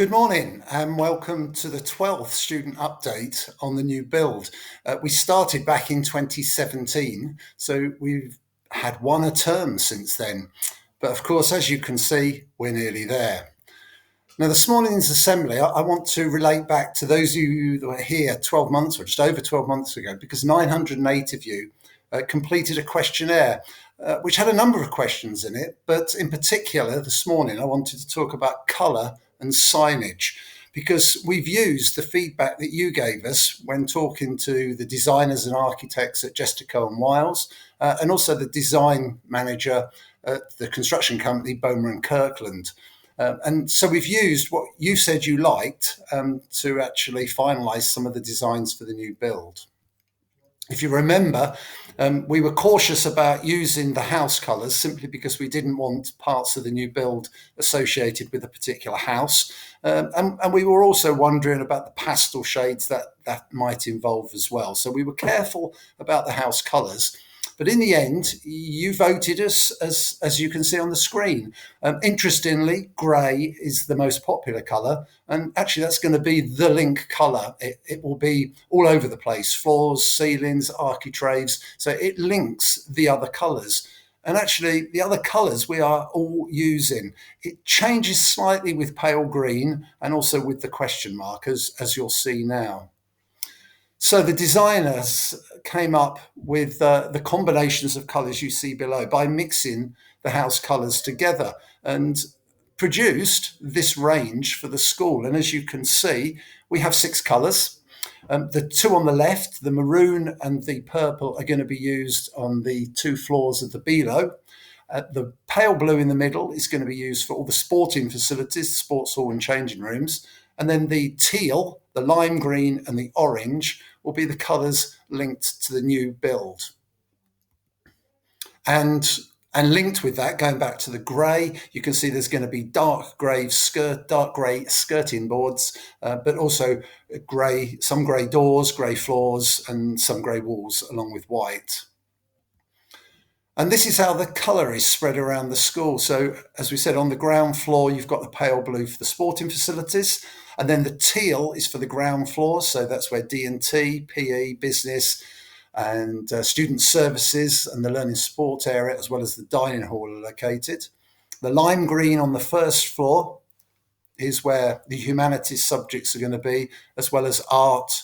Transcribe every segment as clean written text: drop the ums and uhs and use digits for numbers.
Good morning and welcome to the 12th student update on the new build. We started back in 2017, so we've had one a term since then. But of course, as you can see, we're nearly there. Now, this morning's assembly, I want to relate back to those of you that were here 12 months or just over 12 months ago, because 908 of you completed a questionnaire, which had a number of questions in it. But in particular, this morning, I wanted to talk about colour and signage, because we've used the feedback that you gave us when talking to the designers and architects at Jessica and Wiles, and also the design manager at the construction company Bowmer and Kirkland. And so we've used what you said you liked to actually finalise some of the designs for the new build. If you remember, we were cautious about using the house colours simply because we didn't want parts of the new build associated with a particular house. And we were also wondering about the pastel shades that might involve as well. So we were careful about the house colours. But in the end, you voted us, as you can see on the screen. Interestingly, grey is the most popular colour, and actually that's going to be the link colour. It will be all over the place, floors, ceilings, architraves, so it links the other colours. And actually, the other colours we are all using. It changes slightly with pale green and also with the question mark, as you'll see now. So the designers came up with the combinations of colours you see below by mixing the house colours together and produced this range for the school. And as you can see, we have 6 colours. The two on the left, the maroon and the purple, are going to be used on the 2 floors of the Below. The pale blue in the middle is going to be used for all the sporting facilities, sports hall and changing rooms. And then the teal, the lime green and the orange will be the colours linked to the new build. And linked with that, going back to the grey, you can see there's going to be dark grey skirting boards, but also some grey doors, grey floors and some grey walls along with white. And this is how the colour is spread around the school. So as we said, on the ground floor, you've got the pale blue for the sporting facilities. And then the teal is for the ground floor. So that's where D&T, PE, business and student services and the learning sports area, as well as the dining hall, are located. The lime green on the first floor is where the humanities subjects are going to be, as well as art,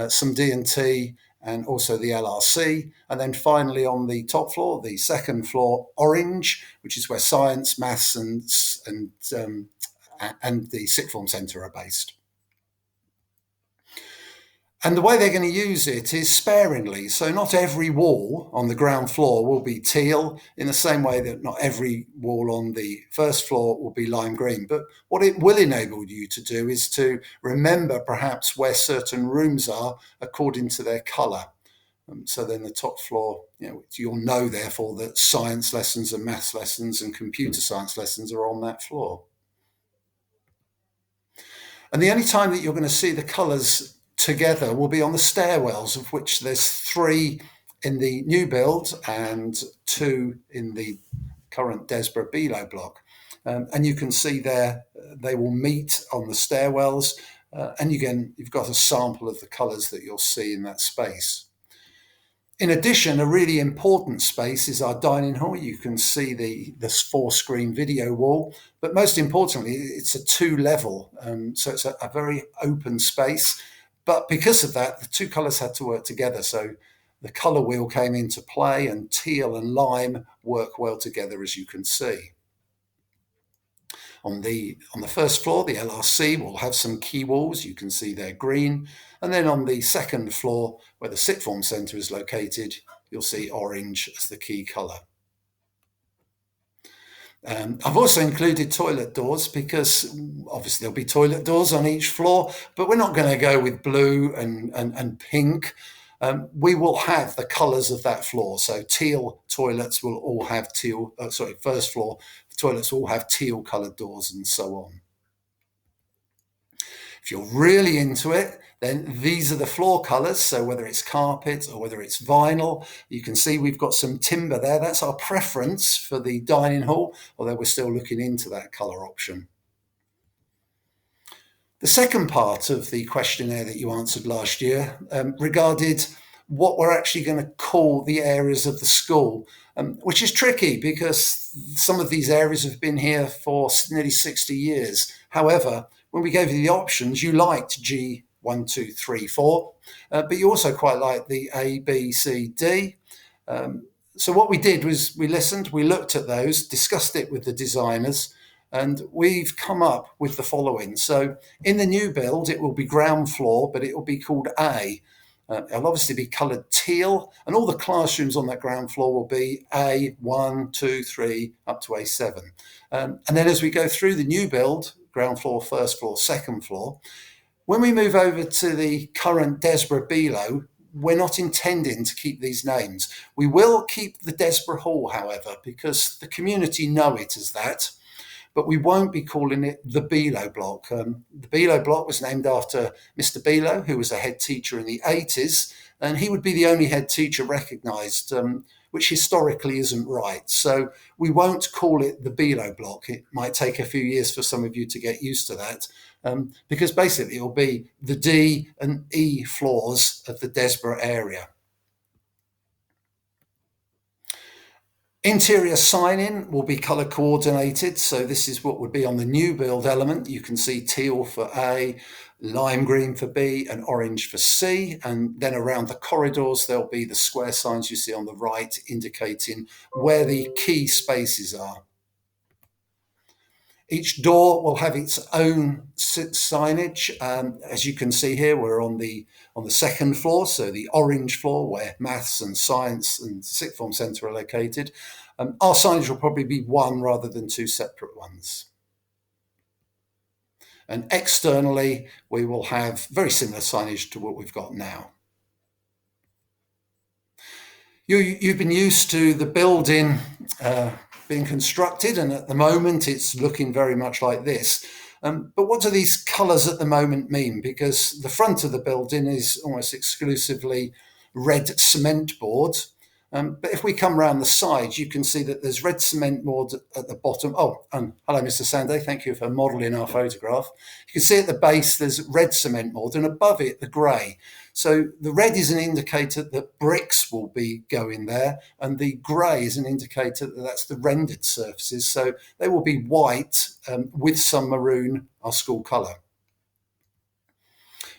some D&T, and also the LRC. And then finally on the top floor, the second floor, orange, which is where science, maths and the sixth form centre are based. And the way they're going to use it is sparingly. So not every wall on the ground floor will be teal, in the same way that not every wall on the first floor will be lime green. But what it will enable you to do is to remember perhaps where certain rooms are according to their colour. So then the top floor, you'll know therefore that science lessons and maths lessons and computer science lessons are on that floor. And the only time that you're going to see the colours together will be on the stairwells, of which there's 3 in the new build and 2 in the current Desborough Below block. And you can see there they will meet on the stairwells, and you've got a sample of the colours that you'll see in that space. In addition, a really important space is our dining hall. You can see this 4-screen video wall, but most importantly, it's a 2-level, so it's a very open space. But because of that, the 2 colours had to work together. So the colour wheel came into play, and teal and lime work well together, as you can see. On the first floor, the LRC will have some key walls. You can see they're green. And then on the second floor, where the sixth form centre is located, you'll see orange as the key colour. I've also included toilet doors because obviously there'll be toilet doors on each floor, but we're not going to go with blue and pink. We will have the colours of that floor. So teal toilets will all have first floor toilets will all have teal coloured doors and so on. If you're really into it, then these are the floor colours. So whether it's carpet or whether it's vinyl, you can see we've got some timber there. That's our preference for the dining hall, although we're still looking into that colour option. The second part of the questionnaire that you answered last year regarded what we're actually going to call the areas of the school, which is tricky because some of these areas have been here for nearly 60 years. However, when we gave you the options, you liked G1, 2, 3, 4, but you also quite liked the A, B, C, D. So what we did was we listened, we looked at those, discussed it with the designers, and we've come up with the following. So in the new build, it will be ground floor, but it will be called A. It'll obviously be coloured teal, and all the classrooms on that ground floor will be A1, 2, 3, up to A7. And then as we go through the new build, ground floor, first floor, second floor, when we move over to the current Desborough Below, we're not intending to keep these names. We will keep the Desborough Hall, however, because the community know it as that, but we won't be calling it the Below Block. The Below Block was named after Mr. Below, who was a head teacher in the 80s, and he would be the only head teacher recognised, which historically isn't right. So we won't call it the Below Block. It might take a few years for some of you to get used to that, because basically it will be the D and E floors of the Desborough area. Interior sign-in will be colour coordinated, so this is what would be on the new build element. You can see teal for A, lime green for B, and orange for C, and then around the corridors there'll be the square signs you see on the right indicating where the key spaces are. Each door will have its own signage. As you can see here, we're on the second floor, so the orange floor where maths and science and sixth form centre are located. Our signage will probably be one rather than two separate ones. And externally, we will have very similar signage to what we've got now. You've been used to the building being constructed, and at the moment it's looking very much like this. But what do these colours at the moment mean? Because the front of the building is almost exclusively red cement board. But if we come round the sides, you can see that there's red cement board at the bottom. Oh, and hello, Mr. Sanday. Thank you for modelling our photograph. You can see at the base there's red cement board, and above it the grey. So the red is an indicator that bricks will be going there, and the grey is an indicator that that's the rendered surfaces. So they will be white with some maroon, our school colour.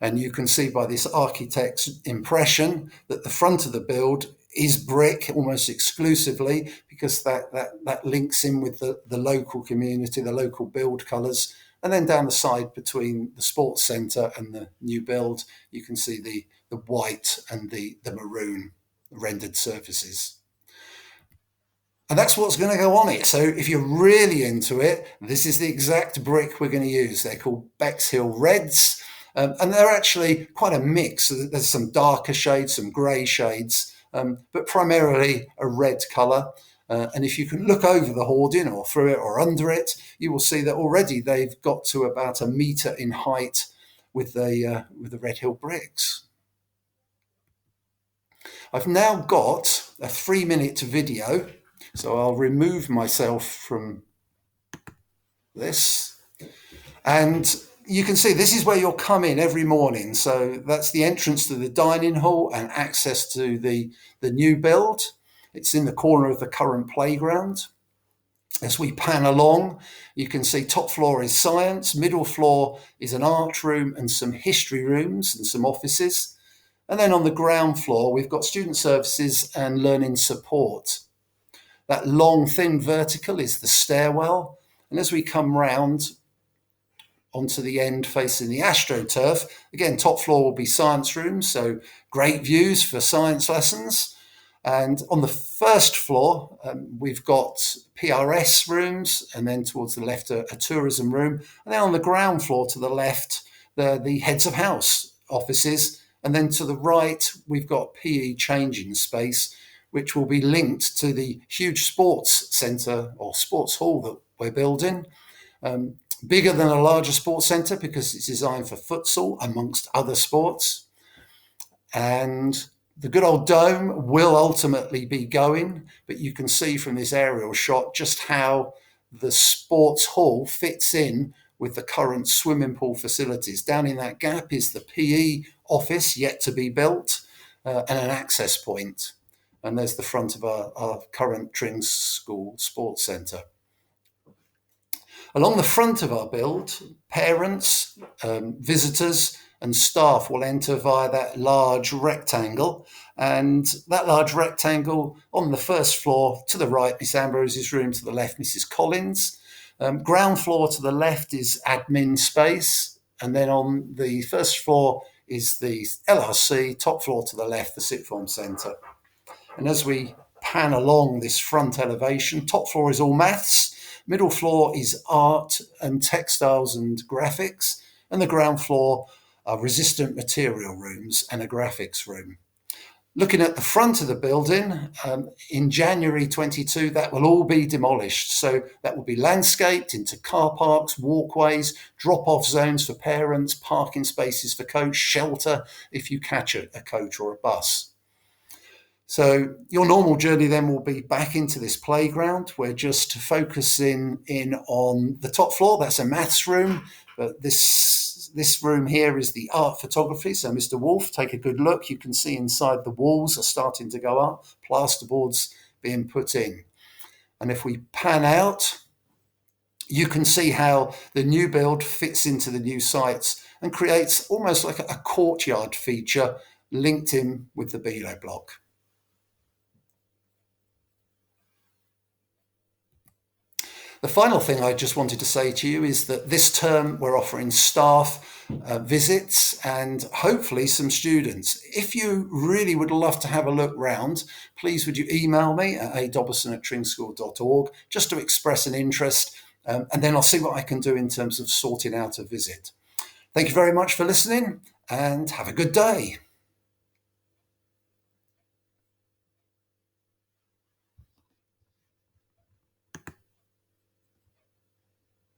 And you can see by this architect's impression that the front of the build is brick almost exclusively, because that links in with the local community, the local build colours. And then down the side between the sports centre and the new build, you can see the white and the maroon rendered surfaces. And that's what's going to go on it. So if you're really into it, this is the exact brick we're going to use. They're called Bexhill Reds. And they're actually quite a mix. There's some darker shades, some grey shades, but primarily a red colour. And if you can look over the hoarding or through it or under it, you will see that already they've got to about 1 metre in height with the Red Hill bricks. I've now got a 3-minute video, so I'll remove myself from this. And you can see this is where you'll come in every morning. So that's the entrance to the dining hall and access to the new build. It's in the corner of the current playground. As we pan along, you can see top floor is science, middle floor is an art room and some history rooms and some offices. And then on the ground floor, we've got student services and learning support. That long, thin vertical is the stairwell. And as we come round onto the end facing the AstroTurf, again, top floor will be science rooms, so great views for science lessons. And on the first floor, we've got PRS rooms, and then towards the left, a tourism room. And then on the ground floor to the left, the heads of house offices. And then to the right, we've got PE changing space, which will be linked to the huge sports centre or sports hall that we're building. Bigger than a larger sports centre because it's designed for futsal, amongst other sports. And the good old dome will ultimately be going, but you can see from this aerial shot just how the sports hall fits in with the current swimming pool facilities. Down in that gap is the PE office, yet to be built, and an access point. And there's the front of our current Tring School Sports Centre. Along the front of our build, parents, visitors and staff will enter via that large rectangle. And that large rectangle on the first floor, to the right, Miss Ambrose's room, to the left, Mrs. Collins. Ground floor to the left is admin space. And then on the first floor is the LRC, top floor to the left, the sixth form centre. And as we pan along this front elevation, top floor is all maths. Middle floor is art and textiles and graphics, and the ground floor are resistant material rooms and a graphics room. Looking at the front of the building, in January 22, that will all be demolished. So that will be landscaped into car parks, walkways, drop-off zones for parents, parking spaces for coach, shelter if you catch a coach or a bus. So your normal journey then will be back into this playground. We're just focusing in on the top floor. That's a maths room, but this room here is the art photography. So Mr. Wolf, take a good look. You can see inside the walls are starting to go up, plasterboards being put in. And if we pan out, you can see how the new build fits into the new sites and creates almost like a courtyard feature linked in with the Below block. The final thing I just wanted to say to you is that this term we're offering staff visits and hopefully some students. If you really would love to have a look round, please would you email me at adobberson@tringschool.org just to express an interest, and then I'll see what I can do in terms of sorting out a visit. Thank you very much for listening and have a good day.